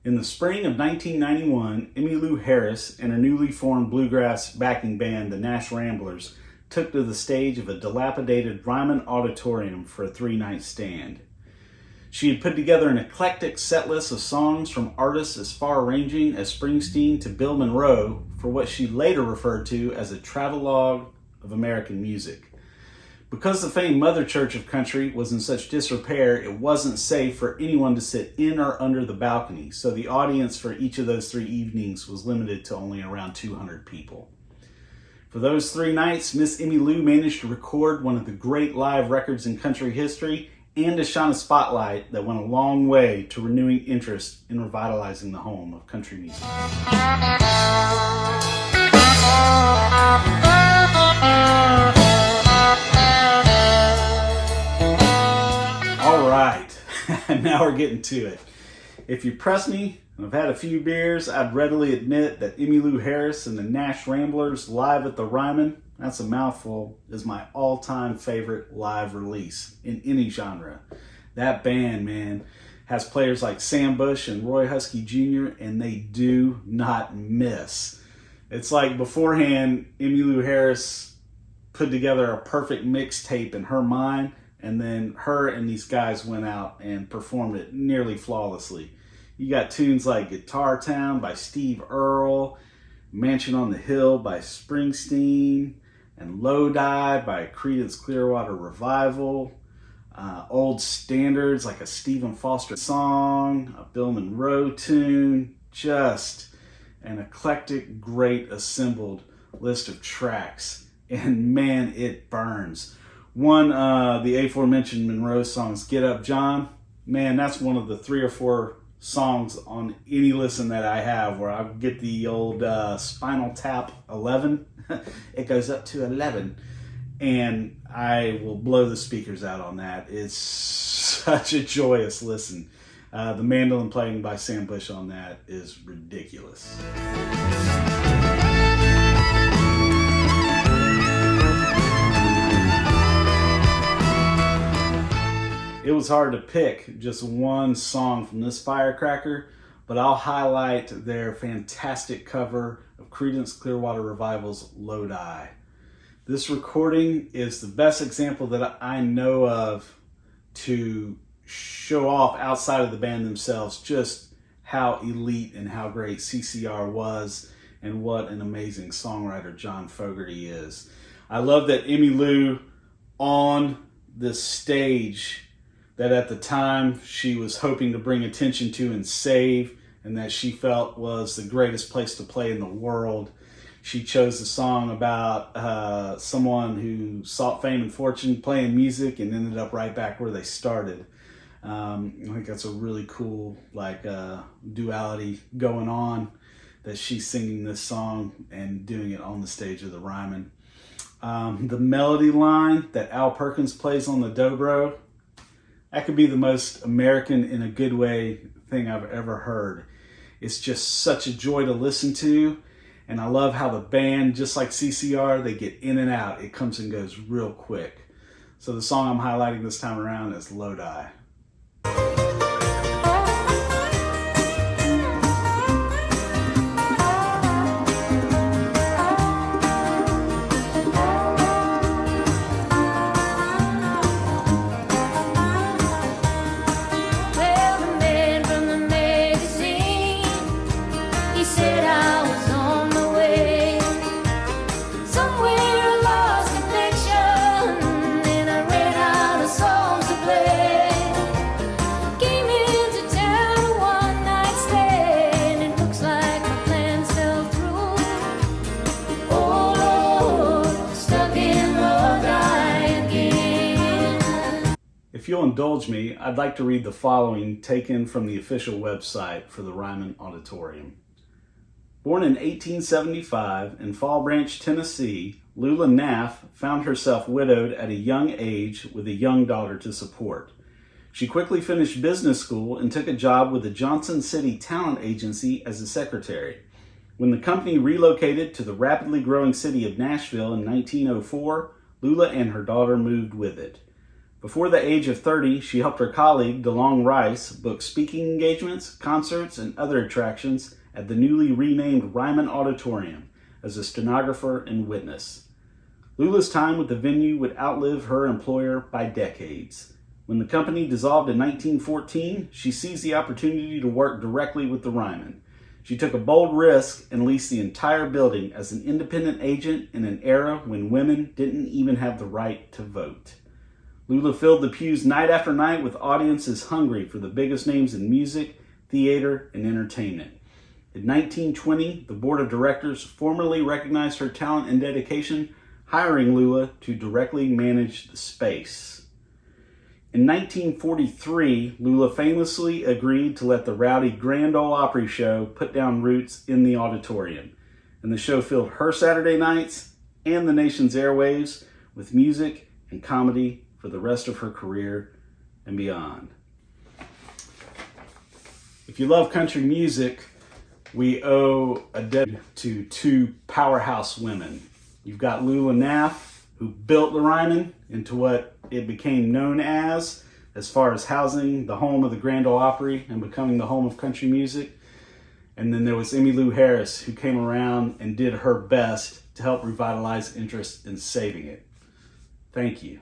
In the spring of 1991, Emmylou Harris and her newly formed bluegrass backing band, the Nash Ramblers, took to the stage of a dilapidated Ryman auditorium for a three-night stand. She had put together an eclectic set list of songs from artists as far-ranging as Springsteen to Bill Monroe for what she later referred to as a travelogue of American music. Because the famed Mother Church of Country was in such disrepair, it wasn't safe for anyone to sit in or under the balcony, so the audience for each of those 3 evenings was limited to only around 200 people. For those 3 nights, Miss Emmylou managed to record one of the great live records in country history and to shine a spotlight that went a long way to renewing interest in revitalizing the home of country music. All right, now we're getting to it. If you press me, and I've had a few beers, I'd readily admit that Emmylou Harris and the Nash Ramblers live at the Ryman, that's a mouthful, is my all-time favorite live release in any genre. That band, man, has players like Sam Bush and Roy Huskey Jr., and they do not miss. It's like beforehand, Emmylou Harris put together a perfect mixtape in her mind, and then her and these guys went out and performed it nearly flawlessly. You got tunes like Guitar Town by Steve Earle, Mansion on the Hill by Springsteen, and Lodi by Creedence Clearwater Revival. Old standards like a Stephen Foster song, a Bill Monroe tune, just an eclectic, great assembled list of tracks. And man, it burns. One, the aforementioned Monroe songs, Get Up John, man, that's one of the 3 or 4 songs on any listen that I have where I get the old Spinal Tap 11. It goes up to 11. And I will blow the speakers out on that. It's such a joyous listen. The mandolin playing by Sam Bush on that is ridiculous. It was hard to pick just one song from this firecracker, but I'll highlight their fantastic cover of Creedence Clearwater Revival's Lodi. This recording is the best example that I know of to show off outside of the band themselves just how elite and how great CCR was and what an amazing songwriter John Fogerty is. I love that Emmylou on this stage that at the time she was hoping to bring attention to and save, and that she felt was the greatest place to play in the world. She chose a song about someone who sought fame and fortune playing music and ended up right back where they started. I think that's a really cool duality going on, that she's singing this song and doing it on the stage of the Ryman. The melody line that Al Perkins plays on the dobro, that could be the most American in a good way thing I've ever heard. It's just such a joy to listen to. And I love how the band, just like CCR, they get in and out. It comes and goes real quick. So the song I'm highlighting this time around is Lodi. If you'll indulge me, I'd like to read the following taken from the official website for the Ryman Auditorium. Born in 1875 in Fall Branch, Tennessee, Lula Naff found herself widowed at a young age with a young daughter to support. She quickly finished business school and took a job with the Johnson City Talent Agency as a secretary. When the company relocated to the rapidly growing city of Nashville in 1904, Lula and her daughter moved with it. Before the age of 30, she helped her colleague, DeLong Rice, book speaking engagements, concerts, and other attractions at the newly renamed Ryman Auditorium as a stenographer and witness. Lula's time with the venue would outlive her employer by decades. When the company dissolved in 1914, she seized the opportunity to work directly with the Ryman. She took a bold risk and leased the entire building as an independent agent in an era when women didn't even have the right to vote. Lula filled the pews night after night with audiences hungry for the biggest names in music, theater, and entertainment. In 1920, the board of directors formally recognized her talent and dedication, hiring Lula to directly manage the space. In 1943, Lula famously agreed to let the rowdy Grand Ole Opry show put down roots in the auditorium, and the show filled her Saturday nights and the nation's airwaves with music and comedy for the rest of her career and beyond. If you love country music, we owe a debt to two powerhouse women. You've got Lula Naff, who built the Ryman into what it became known as far as housing the home of the Grand Ole Opry and becoming the home of country music. And then there was Emmylou Harris, who came around and did her best to help revitalize interest in saving it. Thank you.